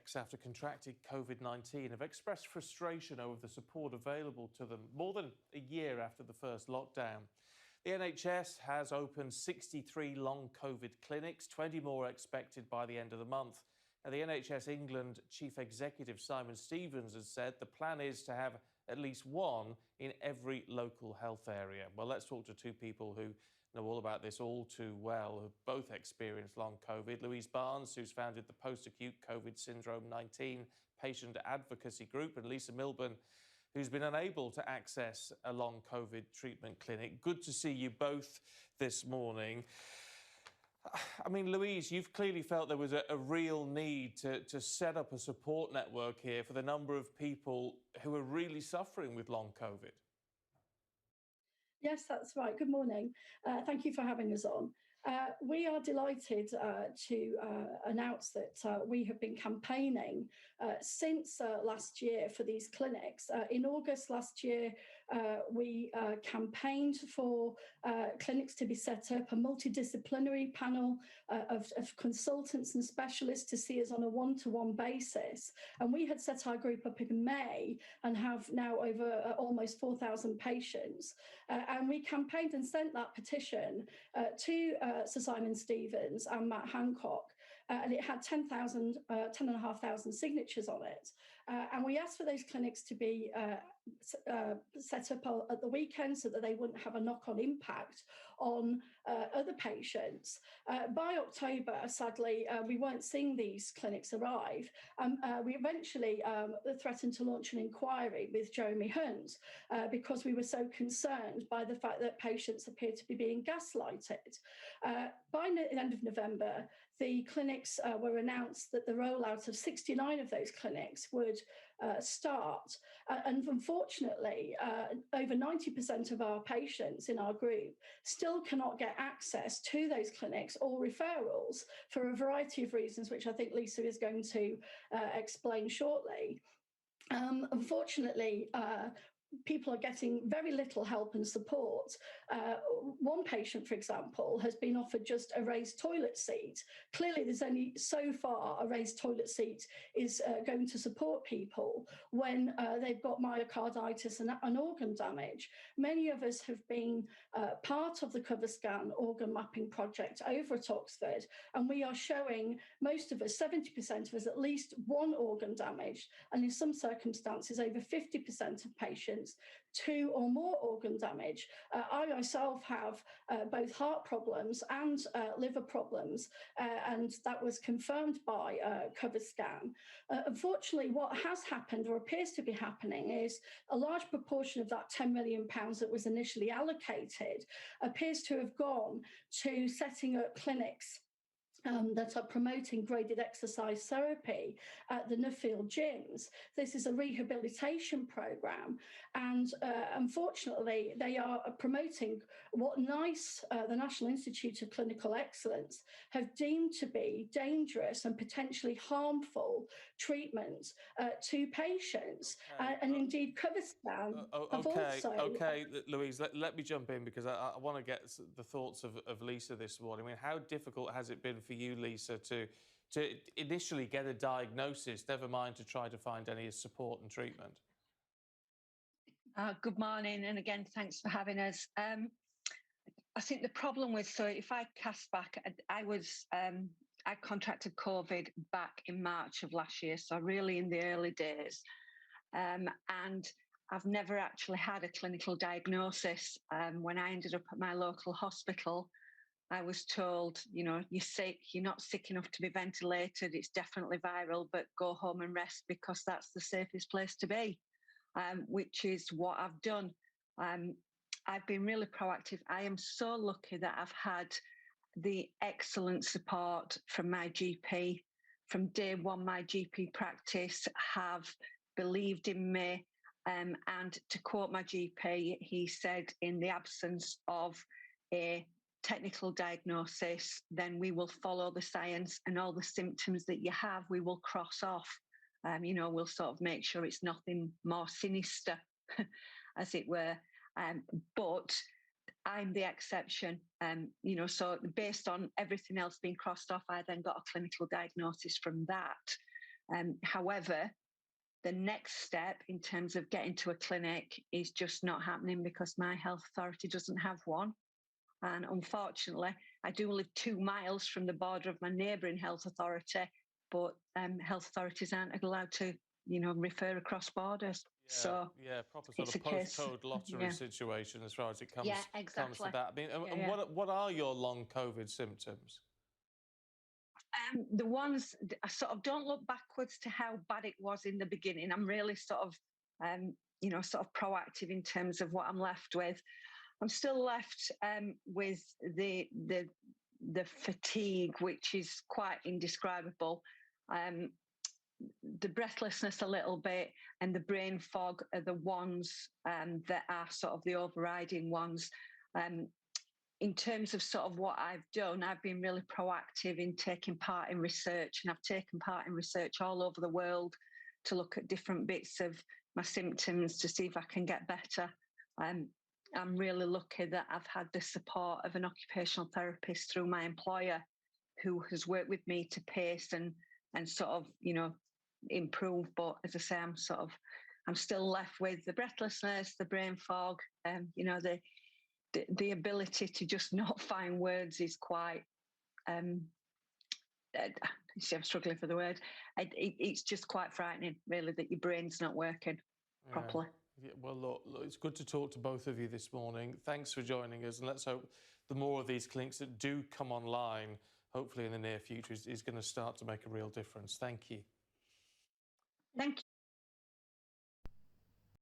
clinics after contracting COVID-19 have expressed frustration over the support available to them more than a year after the first lockdown. The NHS has opened 63 long COVID clinics, 20 more expected by the end of the month. Now, the NHS England Chief Executive Simon Stevens has said the plan is to have at least one in every local health area. Well, let's talk to two people who know all about this all too well, who've both experienced long COVID. Louise Barnes, who's founded the Post-Acute COVID Syndrome 19 Patient Advocacy Group, and Lisa Milburn, who's been unable to access a long COVID treatment clinic. Good to see you both this morning. I mean, Louise, you've clearly felt there was a real need to set up a support network here for the number of people who are really suffering with long COVID. Yes, that's right. Good morning. Thank you for having us on. We are delighted to announce that we have been campaigning since last year for these clinics. In August last year, we campaigned for clinics to be set up, a multidisciplinary panel of consultants and specialists to see us on a one-to-one basis. And we had set our group up in May and have now over almost 4,000 patients. And we campaigned and sent that petition to Sir Simon Stevens and Matt Hancock, and it had 10,500 signatures on it. And we asked for those clinics to be set up at the weekend so that they wouldn't have a knock-on impact on other patients. By October, sadly, we weren't seeing these clinics arrive. We eventually threatened to launch an inquiry with Jeremy Hunt because we were so concerned by the fact that patients appeared to be being gaslighted. By the end of November, the clinics were announced that the rollout of 69 of those clinics would start. And unfortunately, over 90% of our patients in our group still cannot get access to those clinics or referrals for a variety of reasons, which I think Lisa is going to explain shortly. Unfortunately, people are getting very little help and support. One patient, for example, has been offered just a raised toilet seat. Clearly, there's only so far a raised toilet seat is going to support people when they've got myocarditis and organ damage. Many of us have been part of the CoverScan organ mapping project over at Oxford, and we are showing most of us, 70% of us, at least one organ damage, and in some circumstances, over 50% of patients, 2 or more organ damage. I myself have both heart problems and liver problems, and that was confirmed by CoverScan. Unfortunately, what has happened or appears to be happening is a large proportion of that £10 million that was initially allocated appears to have gone to setting up clinics that are promoting graded exercise therapy at the Nuffield gyms. This is a rehabilitation program, and unfortunately, they are promoting what NICE, the National Institute of Clinical Excellence, have deemed to be dangerous and potentially harmful treatment to patients. And indeed, CoverScan have also... Okay, Louise, let me jump in because I want to get the thoughts of Lisa this morning. I mean, how difficult has it been for you, Lisa, to initially get a diagnosis, never mind to try to find any support and treatment? Good morning, and again, thanks for having us. I think the problem with, so if I cast back, I contracted COVID back in March of last year, so really in the early days, and I've never actually had a clinical diagnosis. When I ended up at my local hospital, I was told, you know, you're sick, you're not sick enough to be ventilated, it's definitely viral, but go home and rest because that's the safest place to be, which is what I've done. I've been really proactive. I am so lucky that I've had the excellent support from my GP. From day one, my GP practice have believed in me. And to quote my GP, he said, in the absence of a technical diagnosis, then we will follow the science, and all the symptoms that you have, we will cross off. You know, we'll sort of make sure it's nothing more sinister, as it were. But I'm the exception. You know, so based on everything else being crossed off, I then got a clinical diagnosis from that. However, the next step in terms of getting to a clinic is just not happening because my health authority doesn't have one. And unfortunately, I do live 2 miles from the border of my neighbouring health authority, but health authorities aren't allowed to, refer across borders. Yeah, so yeah, proper sort it's of a case. postcode lottery situation as far as it comes, Yeah, comes to exactly. that. I mean, and what are your long COVID symptoms? The ones I sort of don't look backwards to how bad it was in the beginning. I'm really sort of, sort of proactive in terms of what I'm left with. I'm still left with the fatigue, which is quite indescribable. The breathlessness a little bit, and the brain fog are the ones that are sort of the overriding ones. In terms of sort of what I've done, I've been really proactive in taking part in research, and I've taken part in research all over the world to look at different bits of my symptoms to see if I can get better. I'm really lucky that I've had the support of an occupational therapist through my employer, who has worked with me to pace and sort of, improve. But as I say, I'm still left with the breathlessness, the brain fog, the ability to just not find words is quite. See, I'm struggling for the word. It's just quite frightening, really, that your brain's not working properly. Yeah, well, look, it's good to talk to both of you this morning. Thanks for joining us, and let's hope the more of these clinics that do come online, hopefully in the near future, is going to start to make a real difference. Thank you. Thank you.